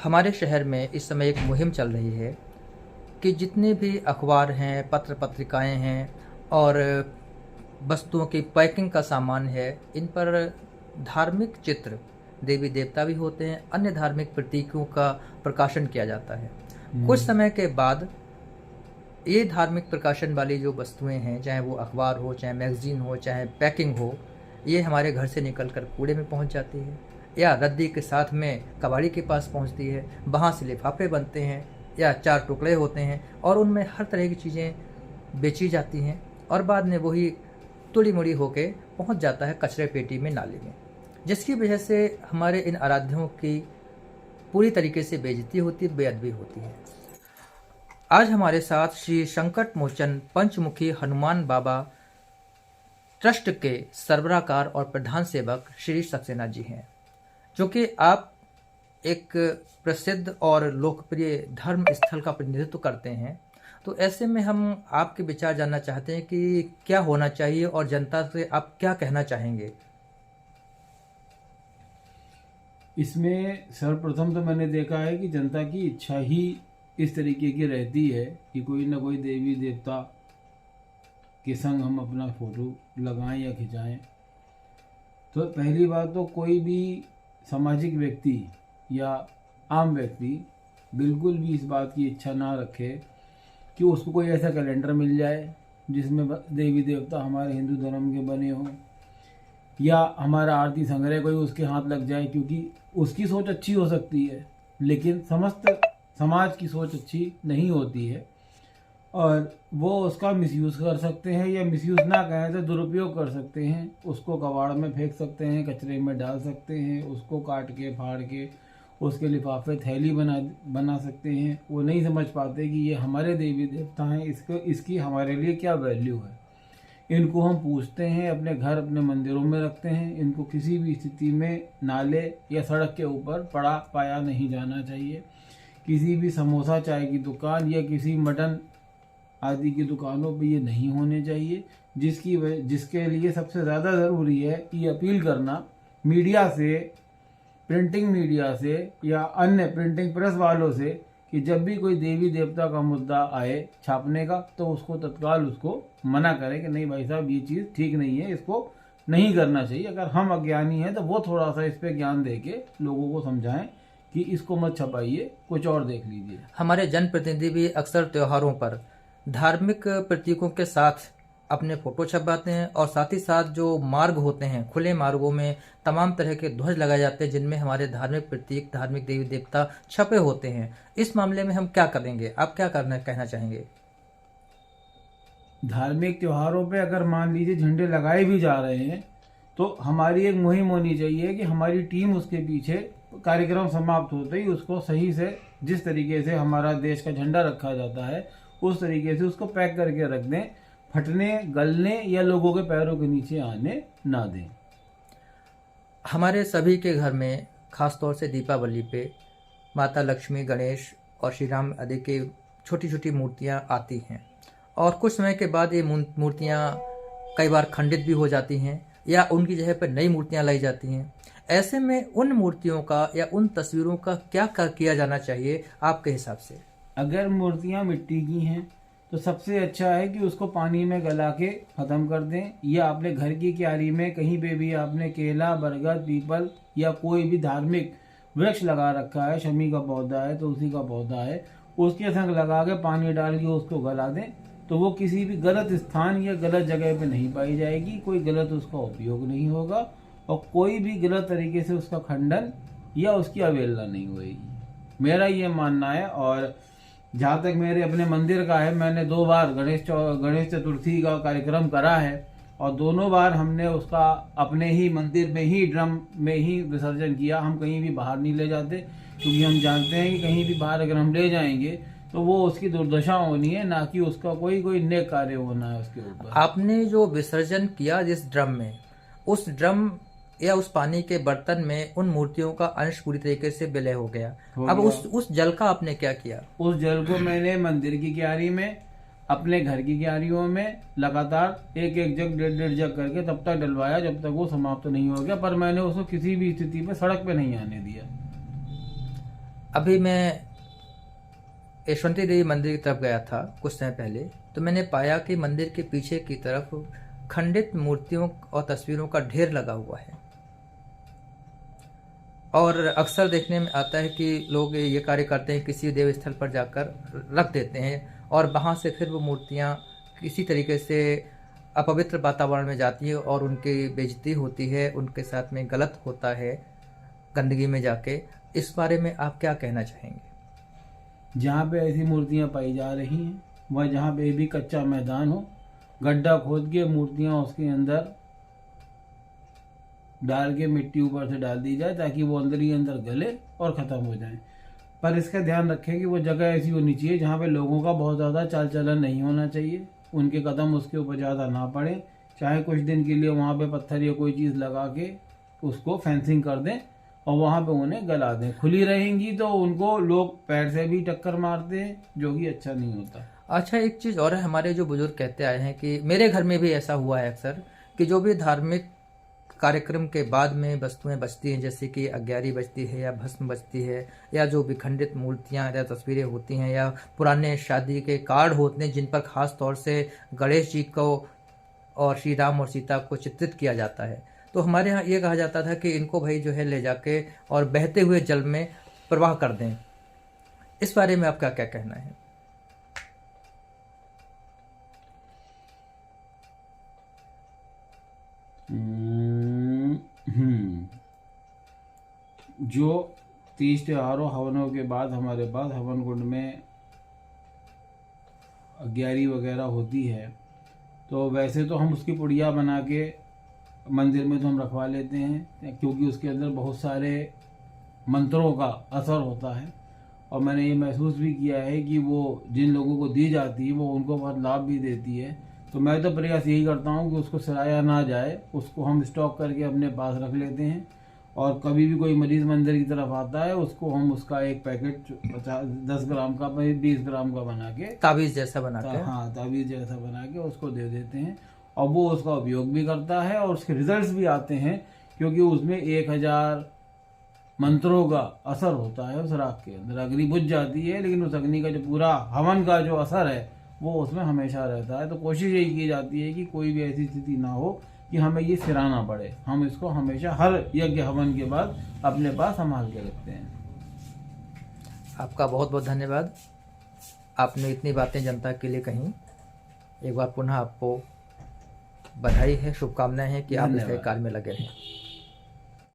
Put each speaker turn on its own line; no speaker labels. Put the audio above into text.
हमारे शहर में इस समय एक मुहिम चल रही है कि जितने भी अखबार हैं, पत्र पत्रिकाएं हैं और वस्तुओं की पैकिंग का सामान है, इन पर धार्मिक चित्र, देवी देवता भी होते हैं, अन्य धार्मिक प्रतीकों का प्रकाशन किया जाता है। कुछ समय के बाद ये धार्मिक प्रकाशन वाली जो वस्तुएं हैं, चाहे वो अखबार हो, चाहे मैगजीन हो, चाहे पैकिंग हो, ये हमारे घर से निकलकर कूड़े में पहुंच जाती है या रद्दी के साथ में कबाड़ी के पास पहुंचती है। वहाँ से लिफाफे बनते हैं या 4 टुकड़े होते हैं और उनमें हर तरह की चीज़ें बेची जाती हैं और बाद में वही तुड़ी मुड़ी होके पहुंच जाता है कचरे पेटी में, नाले में, जिसकी वजह से हमारे इन आराध्यों की पूरी तरीके से बेइज्जती होती, बेअदबी होती है। आज हमारे साथ श्री संकट मोचन पंचमुखी हनुमान बाबा ट्रस्ट के सरबराहकार और प्रधान सेवक श्री सक्सेना जी हैं, जो कि आप एक प्रसिद्ध और लोकप्रिय धर्म स्थल का प्रतिनिधित्व करते हैं। तो ऐसे में हम आपके विचार जानना चाहते हैं कि क्या होना चाहिए और जनता से आप क्या कहना चाहेंगे।
इसमें सर्वप्रथम तो मैंने देखा है कि जनता की इच्छा ही इस तरीके की रहती है कि कोई ना कोई देवी देवता के संग हम अपना फोटो लगाएं या खिंचाएं। तो पहली बात तो कोई भी सामाजिक व्यक्ति या आम व्यक्ति बिल्कुल भी इस बात की इच्छा ना रखे कि उसको कोई ऐसा कैलेंडर मिल जाए जिसमें देवी देवता हमारे हिंदू धर्म के बने हों या हमारा आरती संग्रह कोई उसके हाथ लग जाए, क्योंकि उसकी सोच अच्छी हो सकती है लेकिन समस्त समाज की सोच अच्छी नहीं होती है और वो उसका मिसयूज़ कर सकते हैं या मिसयूज़ ना कहें तो दुरुपयोग कर सकते हैं। उसको कबाड़ में फेंक सकते हैं, कचरे में डाल सकते हैं, उसको काट के फाड़ के उसके लिफाफे थैली बना सकते हैं। वो नहीं समझ पाते कि ये हमारे देवी देवता हैं, इसकी हमारे लिए क्या वैल्यू है। इनको हम पूजते हैं, अपने घर अपने मंदिरों में रखते हैं। इनको किसी भी स्थिति में नाले या सड़क के ऊपर पड़ा पाया नहीं जाना चाहिए। किसी भी समोसा चाय की दुकान या किसी मटन आदि की दुकानों पे ये नहीं होने चाहिए, जिसके लिए सबसे ज़्यादा ज़रूरी है ये अपील करना मीडिया से, प्रिंटिंग मीडिया से या अन्य प्रिंटिंग प्रेस वालों से कि जब भी कोई देवी देवता का मुद्दा आए छापने का तो उसको तत्काल उसको मना करें कि नहीं भाई साहब ये चीज़ ठीक नहीं है, इसको नहीं करना चाहिए। अगर हम अज्ञानी हैं तो वो थोड़ा सा इस पर ज्ञान दे के लोगों को समझाएं कि इसको मत छपाइए, कुछ और देख लीजिए।
हमारे जनप्रतिनिधि भी अक्सर त्योहारों पर धार्मिक प्रतीकों के साथ अपने फोटो छपवाते हैं और साथ ही साथ जो मार्ग होते हैं, खुले मार्गों में तमाम तरह के ध्वज लगाए जाते हैं जिनमें हमारे धार्मिक प्रतीक, धार्मिक देवी देवता छपे होते हैं। इस मामले में हम क्या करेंगे, आप क्या कहना चाहेंगे।
धार्मिक त्योहारों पे अगर मान लीजिए झंडे लगाए भी जा रहे हैं तो हमारी एक मुहिम होनी चाहिए कि हमारी टीम उसके पीछे कार्यक्रम समाप्त होते ही उसको सही से, जिस तरीके से हमारा देश का झंडा रखा जाता है उस तरीके से उसको पैक करके रख दें, फटने, गलने या लोगों के पैरों के नीचे आने ना दें।
हमारे सभी के घर में खासतौर से दीपावली पे माता लक्ष्मी, गणेश और श्री राम आदि की छोटी छोटी मूर्तियाँ आती हैं और कुछ समय के बाद ये मूर्तियाँ कई बार खंडित भी हो जाती हैं या उनकी जगह पर नई मूर्तियाँ लाई जाती हैं। ऐसे में उन मूर्तियों का या उन तस्वीरों का क्या किया जाना चाहिए आपके हिसाब से।
अगर मूर्तियाँ मिट्टी की हैं तो सबसे अच्छा है कि उसको पानी में गला के ख़त्म कर दें या अपने घर की क्यारी में कहीं पे भी आपने केला, बरगद, पीपल या कोई भी धार्मिक वृक्ष लगा रखा है, शमी का पौधा है, तुलसी का पौधा है, उसके संग लगा के पानी डाल के उसको गला दें तो वो किसी भी गलत स्थान या गलत जगह पे नहीं पाई जाएगी, कोई गलत उसका उपयोग नहीं होगा और कोई भी गलत तरीके से उसका खंडन या उसकी अवहेलना नहीं होगी। मेरा ये मानना है। और जहाँ तक मेरे अपने मंदिर का है, मैंने 2 बार गणेश चतुर्थी का कार्यक्रम करा है और दोनों बार हमने उसका अपने ही मंदिर में ही ड्रम में ही विसर्जन किया। हम कहीं भी बाहर नहीं ले जाते क्योंकि हम जानते हैं कि कहीं भी बाहर अगर हम ले जाएंगे तो वो उसकी दुर्दशा होनी है, ना कि उसका कोई नेक कार्य होना है उसके ऊपर।
आपने जो विसर्जन किया जिस ड्रम में, उस ड्रम या उस पानी के बर्तन में उन मूर्तियों का अंश पूरी तरीके से विलय हो गया। अब उस जल का आपने क्या किया।
उस जल को मैंने मंदिर की क्यारी में, अपने घर की क्यारियों में लगातार एक जग, 1.5 जग करके तब तक डलवाया जब तक वो समाप्त नहीं हो गया। पर मैंने उसको किसी भी स्थिति में सड़क पे नहीं आने दिया।
अभी मैं यशवंती देवी मंदिर की तरफ गया था कुछ समय पहले, तो मैंने पाया कि मंदिर के पीछे की तरफ खंडित मूर्तियों और तस्वीरों का ढेर लगा हुआ है। और अक्सर देखने में आता है कि लोग ये कार्य करते हैं, किसी देव स्थल पर जाकर रख देते हैं और वहाँ से फिर वो मूर्तियाँ किसी तरीके से अपवित्र वातावरण में जाती है और उनकी बेइज्जती होती है, उनके साथ में गलत होता है गंदगी में जाके। इस बारे में आप क्या कहना चाहेंगे?
जहाँ पे ऐसी मूर्तियाँ पाई जा रही हैं, वह जहाँ पे भी कच्चा मैदान हो, गड्ढा खोद के मूर्तियाँ उसके अंदर डाल के मिट्टी ऊपर से डाल दी जाए ताकि वो अंदर ही अंदर गले और ख़त्म हो जाए। पर इसका ध्यान रखें कि वो जगह ऐसी होनी चाहिए जहाँ पे लोगों का बहुत ज़्यादा चाल चलन नहीं होना चाहिए, उनके कदम उसके ऊपर ज़्यादा ना पड़े। चाहे कुछ दिन के लिए वहाँ पे पत्थर या कोई चीज़ लगा के उसको फेंसिंग कर दें और वहाँ पे उन्हें गला दें। खुली रहेंगी तो उनको लोग पैर से भी टक्कर मारते हैं, जो कि अच्छा नहीं होता।
अच्छा, एक चीज़ और है, हमारे जो बुजुर्ग कहते आए हैं कि मेरे घर में भी ऐसा हुआ है अक्सर कि जो भी धार्मिक कार्यक्रम के बाद में वस्तुएं बचती हैं, जैसे कि अग्यारी बचती है या भस्म बचती है या जो विखंडित मूर्तियां या तस्वीरें होती हैं या पुराने शादी के कार्ड होते हैं जिन पर खास तौर से गणेश जी को और श्री राम और सीता को चित्रित किया जाता है, तो हमारे यहाँ ये कहा जाता था कि इनको भाई जो है ले जाके और बहते हुए जल में प्रवाह कर दें। इस बारे में आपका क्या कहना है?
जो 30 त्योहारों हवनों के बाद हमारे पास हवन कुंड में अग्यारी वगैरह होती है, तो वैसे तो हम उसकी पुड़िया बना के मंदिर में तो हम रखवा लेते हैं, क्योंकि उसके अंदर बहुत सारे मंत्रों का असर होता है। और मैंने ये महसूस भी किया है कि वो जिन लोगों को दी जाती है वो उनको बहुत लाभ भी देती है। तो मैं तो प्रयास यही करता हूँ कि उसको सराया ना जाए, उसको हम स्टॉक करके अपने पास रख लेते हैं और कभी भी कोई मरीज मंदिर की तरफ आता है उसको हम उसका एक पैकेट 10 ग्राम का 20 ग्राम का बना के
ताबीज़ जैसा बना के,
हाँ ताबीज़ जैसा बना के उसको दे देते हैं और वो उसका उपयोग भी करता है और उसके रिजल्ट्स भी आते हैं, क्योंकि उसमें 1000 मंत्रों का असर होता है उस राख के अंदर। अग्नि बुझ जाती है लेकिन उस अग्नि का जो पूरा हवन का जो असर है वो उसमें हमेशा रहता है। तो कोशिश यही की जाती है कि कोई भी ऐसी स्थिति ना हो कि हमें ये सिराना पड़े। हम इसको हमेशा हर यज्ञ हवन के बाद अपने पास संभाल के रखते हैं।
आपका बहुत बहुत धन्यवाद। आपने इतनी बातें जनता के लिए कहीं। एक बार पुनः आपको बधाई है, शुभकामनाएं हैं कि आप इस कार्य में लगे हैं।